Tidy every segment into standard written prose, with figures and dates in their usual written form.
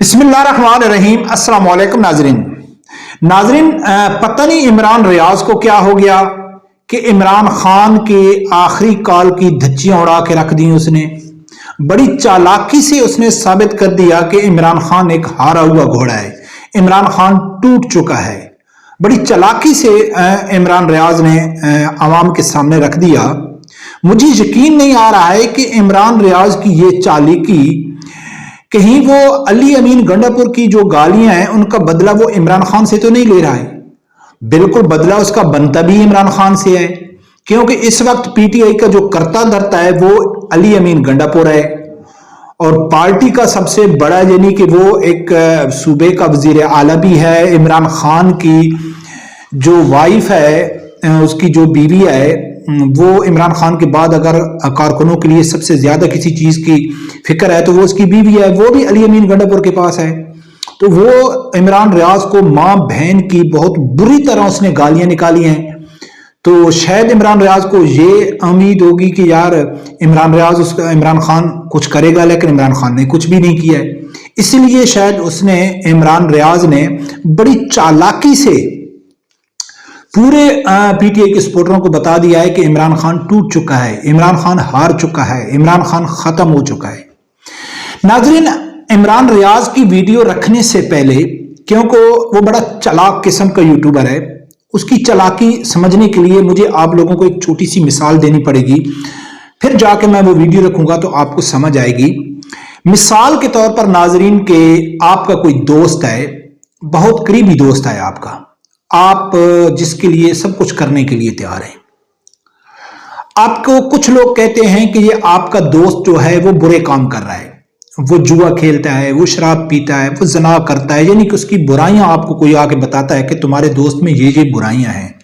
बिस्मिल्लाहिर्रहमानिर्रहीम। अस्सलाम वालेकुम नाजरीन, पता नहीं इमरान रियाज को क्या हो गया कि इमरान खान के आखिरी कॉल की धज्जियां उड़ा के रख दी उसने। बड़ी चालाकी से उसने साबित कर दिया कि इमरान खान एक हारा हुआ घोड़ा है, इमरान खान टूट चुका है। बड़ी चालाकी से इमरान रियाज ने आवाम के सामने रख दिया। मुझे यकीन नहीं आ रहा है कि इमरान रियाज की ये चालाकी कहीं वो अली अमीन गंडापुर की जो गालियां हैं उनका बदला वो इमरान खान से तो नहीं ले रहा है। बिल्कुल बदला उसका बनता भी इमरान खान से है, क्योंकि इस वक्त पीटीआई का जो करता धरता है वो अली अमीन गंडापुर है और पार्टी का सबसे बड़ा यानी कि वो एक सूबे का वजीर आला भी है। इमरान खान की जो वाइफ है, उसकी जो बीवी है, वो इमरान खान के बाद अगर कारकुनों के लिए सबसे ज्यादा किसी चीज की फिक्र है तो वो उसकी बीवी है, वो भी अली अमीन गंडापुर के पास है। तो वो इमरान रियाज को मां बहन की बहुत बुरी तरह उसने गालियां निकाली हैं। तो शायद इमरान रियाज को ये उम्मीद होगी कि यार इमरान खान कुछ करेगा, लेकिन इमरान खान ने कुछ भी नहीं किया है। इसलिए शायद उसने इमरान रियाज ने बड़ी चालाकी से पूरे पीटीआई के सपोर्टरों को बता दिया है कि इमरान खान टूट चुका है, इमरान खान हार चुका है, इमरान खान खत्म हो चुका है। नाजरीन, इमरान रियाज की वीडियो रखने से पहले, क्योंकि वो बड़ा चालाक किस्म का यूट्यूबर है, उसकी चालाकी समझने के लिए मुझे आप लोगों को एक छोटी सी मिसाल देनी पड़ेगी, फिर जाके मैं वो वीडियो रखूंगा तो आपको समझ आएगी। मिसाल के तौर पर नाजरीन के आपका कोई दोस्त है, बहुत करीबी दोस्त है आपका, आप जिसके लिए सब कुछ करने के लिए तैयार हैं। आपको कुछ लोग कहते हैं कि ये आपका दोस्त जो है वो बुरे काम कर रहा है, वो जुआ खेलता है, वो शराब पीता है, वो जना करता है, यानी कि उसकी बुराइयां आपको कोई आके बताता है कि तुम्हारे दोस्त में ये बुराइयां हैं।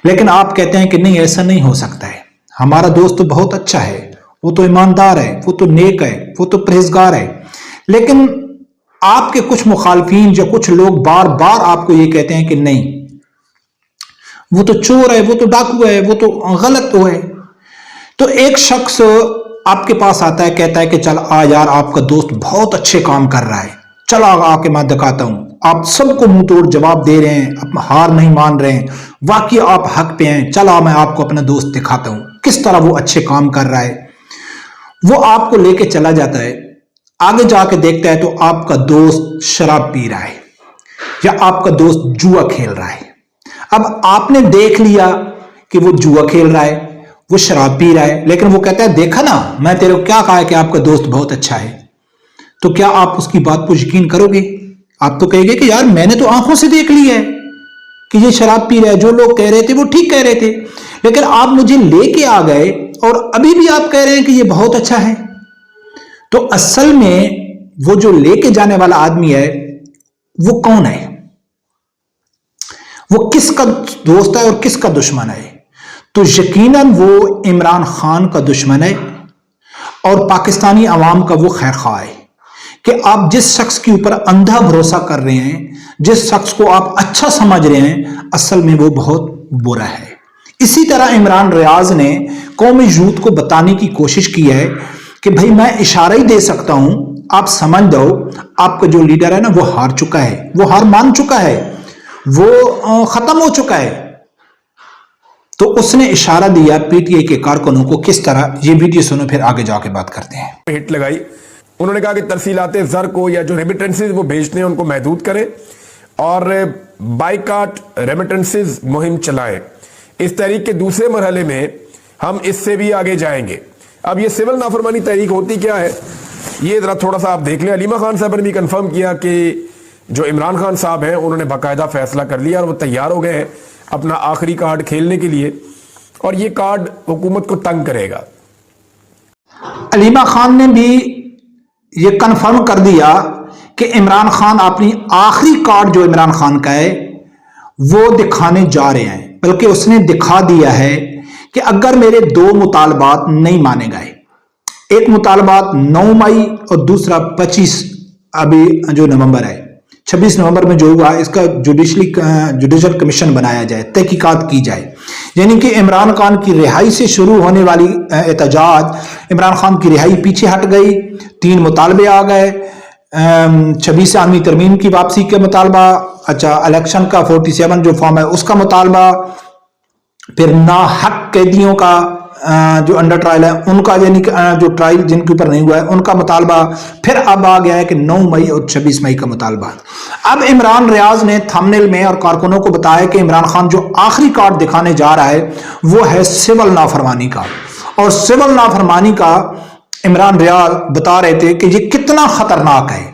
लेकिन आप कहते हैं कि नहीं, ऐसा नहीं हो सकता है, हमारा दोस्त तो बहुत अच्छा है, वो तो ईमानदार है, वो तो नेक है, वो तो परहेजगार है। लेकिन आपके कुछ मुखालफीन या कुछ लोग बार बार आपको ये कहते हैं कि नहीं, वो तो चोर है, वो तो डाकू है, वो तो गलत है। तो एक शख्स आपके पास आता है, कहता है कि चल आ यार, आपका दोस्त बहुत अच्छे काम कर रहा है, चल आके मैं दिखाता हूं। आप सबको मुंह तोड़ जवाब दे रहे हैं, आप हार नहीं मान रहे हैं, वाकई आप हक पे हैं, चला मैं आपको अपना दोस्त दिखाता हूं किस तरह वो अच्छे काम कर रहा है। वो आपको लेके चला जाता है, आगे जाके देखता है तो आपका दोस्त शराब पी रहा है या आपका दोस्त जुआ खेल रहा है। अब आपने देख लिया कि वो जुआ खेल रहा है, वो शराब पी रहा है, लेकिन वो कहता है देखा ना, मैं तेरे को क्या कहा है कि आपका दोस्त बहुत अच्छा है। तो क्या आप उसकी बात पर यकीन करोगे? आप तो कहेंगे कि यार मैंने तो आंखों से देख लिया है कि ये शराब पी रहा है, जो लोग कह रहे थे वो ठीक कह रहे थे, लेकिन आप मुझे लेके आ गए और अभी भी आप कह रहे हैं कि ये बहुत अच्छा है। तो असल में वो जो लेके जाने वाला आदमी है वो कौन है? वो किसका दोस्त है और किसका दुश्मन है? तो यकीनन वो इमरान खान का दुश्मन है और पाकिस्तानी अवाम का वो खैर खा है कि आप जिस शख्स के ऊपर अंधा भरोसा कर रहे हैं, जिस शख्स को आप अच्छा समझ रहे हैं, असल में वो बहुत बुरा है। इसी तरह इमरान रियाज ने कौमी यूथ को बताने की कोशिश की है कि भाई मैं इशारा ही दे सकता हूं, आप समझ दो, आपका जो लीडर है ना वो हार चुका है, वो हार मान चुका है, वो खत्म हो चुका है। तो उसने इशारा दिया पीटीआई के कारकुनों को किस तरह। ये वीडियो सुनो, फिर आगे जाके बात करते हैं। हिट लगाई, उन्होंने कहा कि तरसीलाते ज़र को या जो रेमिटेंसेज वो भेजते हैं उनको महदूद करें और बाइकाट रेमिटेंसेज मुहिम चलाएं। इस तहरीक के दूसरे मरहले में हम इससे भी आगे जाएंगे। अब ये सिविल नाफरमानी तहरीक होती क्या है, ये जरा थोड़ा सा आप देख लें। अलीमा खान साहब ने भी कंफर्म किया कि जो इमरान खान साहब हैं उन्होंने बाकायदा फैसला कर लिया और वो तैयार हो गए हैं अपना आखिरी कार्ड खेलने के लिए, और ये कार्ड हुकूमत को तंग करेगा। अलीमा खान ने भी ये कंफर्म कर दिया कि इमरान खान अपनी आखिरी कार्ड जो इमरान खान का है वो दिखाने जा रहे हैं, बल्कि उसने दिखा दिया है कि अगर मेरे दो मुतालबात नहीं माने गए, एक मुतालबात 9 मई और दूसरा 25 अभी जो नवंबर है, 26 नवंबर में जो हुआ, इसका जुडिशल कमीशन बनाया जाए, तहकीकात की जाए, यानी कि इमरान खान की रिहाई से शुरू होने वाली एहतजाज, इमरान खान की रिहाई पीछे हट गई, 3 मुतालबे आ गए, 26 तरमीम की वापसी का मुतालबा, अच्छा इलेक्शन का 47 जो फॉर्म है उसका मुतालबा, फिर नाहक कैदियों का जो अंडर ट्रायल है उनका, यानी जो ट्रायल जिनके ऊपर नहीं हुआ है उनका मुतालबा, फिर अब आ गया है कि 9 मई और 26 मई का मुतालबा। अब इमरान रियाज ने थंबनेल में और कारकुनों को बताया कि इमरान खान जो आखिरी कार्ड दिखाने जा रहा है वो है सिविल नाफरमानी का, और सिविल नाफरमानी का इमरान रियाज बता रहे थे कि ये कितना खतरनाक है।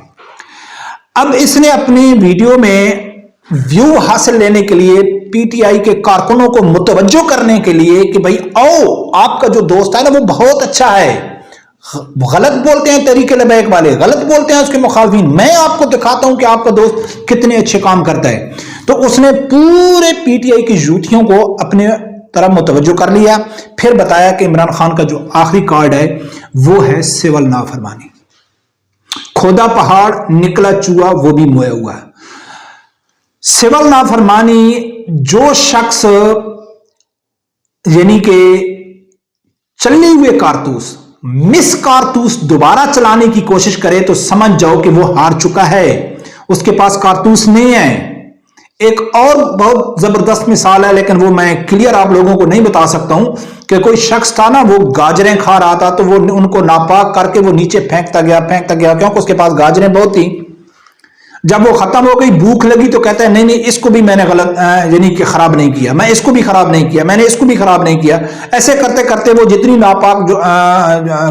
अब इसने अपनी वीडियो में व्यू हासिल लेने के लिए पीटीआई के कारकुनों को मुतवज्जो करने के लिए कि भाई आओ, आपका जो दोस्त है ना वो बहुत अच्छा है, गलत बोलते हैं तरीके लबैक वाले, गलत बोलते हैं उसके मुखालफिन, मैं आपको दिखाता हूं कि आपका दोस्त कितने अच्छे काम करता है। तो उसने पूरे पीटीआई की यूथियों को अपने तरफ मुतवज्जो कर लिया, फिर बताया कि इमरान खान का जो आखिरी कार्ड है वो है सिविल नाफरमानी। खोदा पहाड़ निकला चूहा वो भी मोया हुआ है। सिविल नाफरमानी, जो शख्स यानी कि चले हुए कारतूस, मिस कारतूस दोबारा चलाने की कोशिश करे तो समझ जाओ कि वो हार चुका है, उसके पास कारतूस नहीं है। एक और बहुत जबरदस्त मिसाल है, लेकिन वो मैं क्लियर आप लोगों को नहीं बता सकता हूं, कि कोई शख्स था ना, वो गाजरें खा रहा था तो वो उनको नापाक करके वो नीचे फेंकता गया, क्योंकि उसके पास गाजरें बहुत थी। जब वो खत्म हो गई, भूख लगी, तो कहता है नहीं नहीं इसको भी मैंने गलत यानी कि खराब नहीं किया, मैं इसको भी खराब नहीं किया, मैंने इसको भी खराब नहीं किया। ऐसे करते करते वो जितनी नापाक जो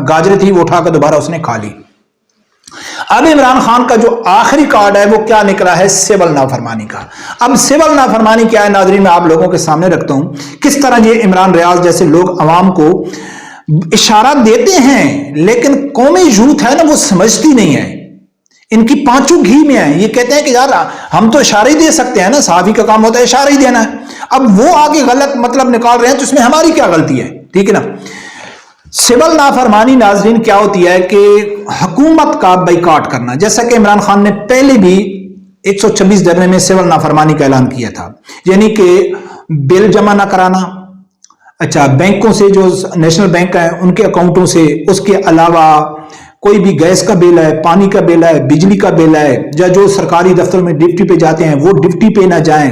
गाजरें थी वो उठाकर दोबारा उसने खा ली। अब इमरान खान का जो आखिरी कार्ड है वो क्या निकला है? सिविल नाफरमानी का। अब सिविल नाफरमानी क्या है नाज़रीन, मैं आप लोगों के सामने रखता हूं किस तरह ये इमरान रियाज जैसे लोग अवाम को इशारा देते हैं, लेकिन कौमी यूथ है ना वो समझती नहीं है, इनकी पांचों घी में है। ये कहते हैं कि यार हम तो इशारे ही दे सकते हैं ना, सहाफी का काम होता है इशारा ही देना है। अब वो आगे गलत मतलब निकाल रहे हैं तो इसमें हमारी क्या गलती है? ठीक है ना। सिविल नाफरमानी नाजरीन क्या होती है कि हुकूमत का बाइकाट करना, जैसा कि इमरान खान ने पहले भी 126 धरने में सिविल नाफरमानी का ऐलान किया था, यानी कि बिल जमा ना कराना, अच्छा बैंकों से जो नेशनल बैंक है उनके अकाउंटों से, उसके अलावा कोई भी गैस का बिल है, पानी का बिल है, बिजली का बिल है, या जो सरकारी दफ्तर में ड्यूटी पे जाते हैं वो ड्यूटी पे ना जाएं,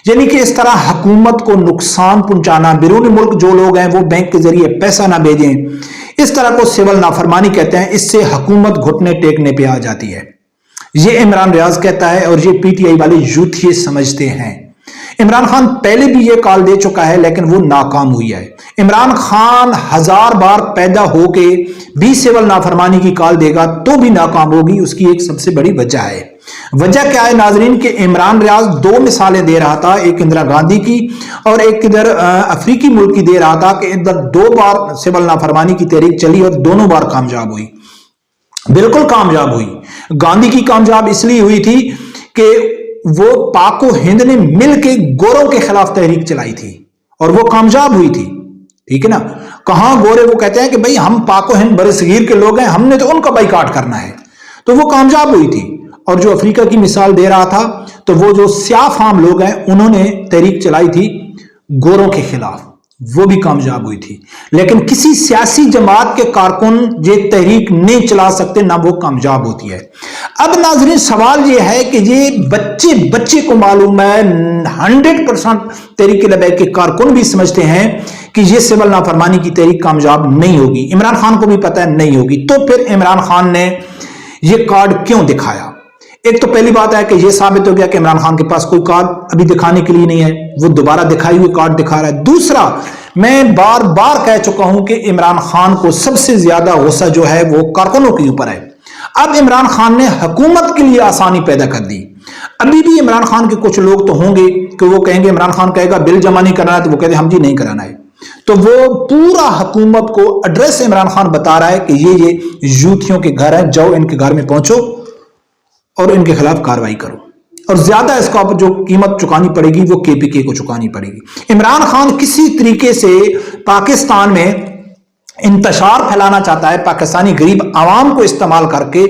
यानी कि इस तरह हुकूमत को नुकसान पहुंचाना, बैरून मुल्क जो लोग हैं वो बैंक के जरिए पैसा ना भेजें, इस तरह को सिविल नाफरमानी कहते हैं। इससे हुकूमत घुटने टेकने पे आ जाती है, ये इमरान रियाज कहता है और ये पीटीआई वाले यूथ ये समझते हैं। इमरान खान पहले भी ये कॉल दे चुका है लेकिन वो नाकाम हुई है। इमरान खान 1000 बार पैदा होके भी सिविल नाफरमानी की कॉल देगा तो भी नाकाम होगी। उसकी एक सबसे बड़ी वजह है। वजह क्या है नाजरीन कि इमरान रियाज दो मिसालें दे रहा था, एक इंदिरा गांधी की और एक इधर अफ्रीकी मुल्क की दे रहा था कि इधर 2 बार सिविल नाफरमानी की तहरीक चली और दोनों बार कामयाब हुई, बिल्कुल कामयाब हुई। गांधी की कामयाब इसलिए हुई थी कि वो पाक व हिंद ने मिलकर गोरों के खिलाफ तहरीक चलाई थी और वो कामयाब हुई थी। ठीक है ना। कहां गोरे वो कहते हैं कि भाई हम पाक व हिंद बड़े सगीर के लोग हैं, हमने तो उनका बाइकाट करना है, तो वो कामयाब हुई थी। और जो अफ्रीका की मिसाल दे रहा था तो वो जो स्याह फाम लोग हैं उन्होंने तहरीक चलाई थी गोरों के खिलाफ, वो भी कामयाब हुई थी। लेकिन किसी सियासी जमात के कारकुन ये तहरीक नहीं चला सकते, ना वो कामयाब होती है। अब नाजरीन सवाल ये है कि ये बच्चे को मालूम है, 100% तहरीक लबैक के कारकुन भी समझते हैं कि ये सिविल नाफरमानी की तहरीक कामयाब नहीं होगी। इमरान खान को भी पता है नहीं होगी, तो फिर इमरान खान ने ये कार्ड क्यों दिखाया? एक तो पहली बात है कि यह साबित हो गया कि इमरान खान के पास कोई कार्ड अभी दिखाने के लिए नहीं है, वो दोबारा दिखाई हुई कार्ड दिखा रहा है। दूसरा, मैं बार बार कह चुका हूं कि इमरान खान को सबसे ज्यादा गुस्सा जो है वो कारकुनों के ऊपर है। अब इमरान खान ने हुकूमत के लिए आसानी पैदा कर दी। अभी भी इमरान खान के कुछ लोग तो होंगे कि वो कहेंगे, इमरान खान कहेगा बिल जमा नहीं कराना है तो वो कहते हम जी नहीं कराना है। तो वो पूरा हुकूमत को एड्रेस इमरान खान बता रहा है कि ये यूथियों के घर है, जाओ इनके घर में पहुंचो और इनके खिलाफ कार्रवाई करो, और ज्यादा इसका जो कीमत चुकानी पड़ेगी वो केपीके को चुकानी पड़ेगी। इमरान खान किसी तरीके से पाकिस्तान में इंतशार फैलाना चाहता है, पाकिस्तानी गरीब आवाम को इस्तेमाल करके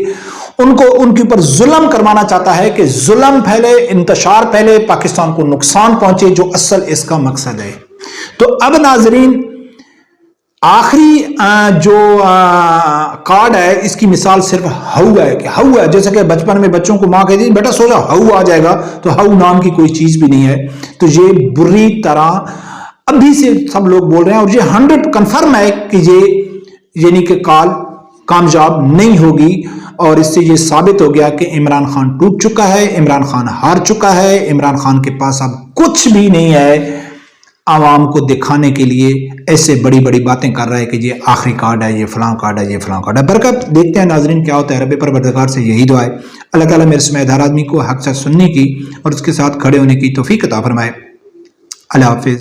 उनके ऊपर जुल्म करवाना चाहता है कि जुल्म फैले, इंतशार फैले, पाकिस्तान को नुकसान पहुंचे, जो असल इसका मकसद है। तो अब नाजरीन آخری جو کارڈ ہے اس کی مثال صرف ہو ہے کہ ہو ہے، جیسے کہ بچپن میں بچوں کو ماں کہتی ہے بیٹا سو جا ہو آ جائے گا، تو ہو نام کی کوئی چیز بھی نہیں ہے. تو یہ بری طرح ابھی سے سب لوگ بول رہے ہیں، اور یہ 100 کنفرم ہے کہ یہ یعنی کہ کال کامیاب نہیں ہوگی. اور اس سے یہ ثابت ہو گیا کہ عمران خان ٹوٹ چکا ہے، عمران خان ہار چکا ہے، عمران خان کے پاس اب کچھ بھی نہیں ہے عوام کو دکھانے کے لیے. ایسے بڑی بڑی باتیں کر رہا ہے کہ یہ آخری کارڈ ہے، یہ فلاں کارڈ ہے، یہ فلاں کارڈ ہے. برکت دیکھتے ہیں ناظرین کیا ہوتا ہے. رب پروردگار سے یہی دعا ہے اللہ تعالیٰ میرے سمیت ہر آدمی کو حق سچ سننے کی اور اس کے ساتھ کھڑے ہونے کی توفیق عطا فرمائے. اللہ حافظ.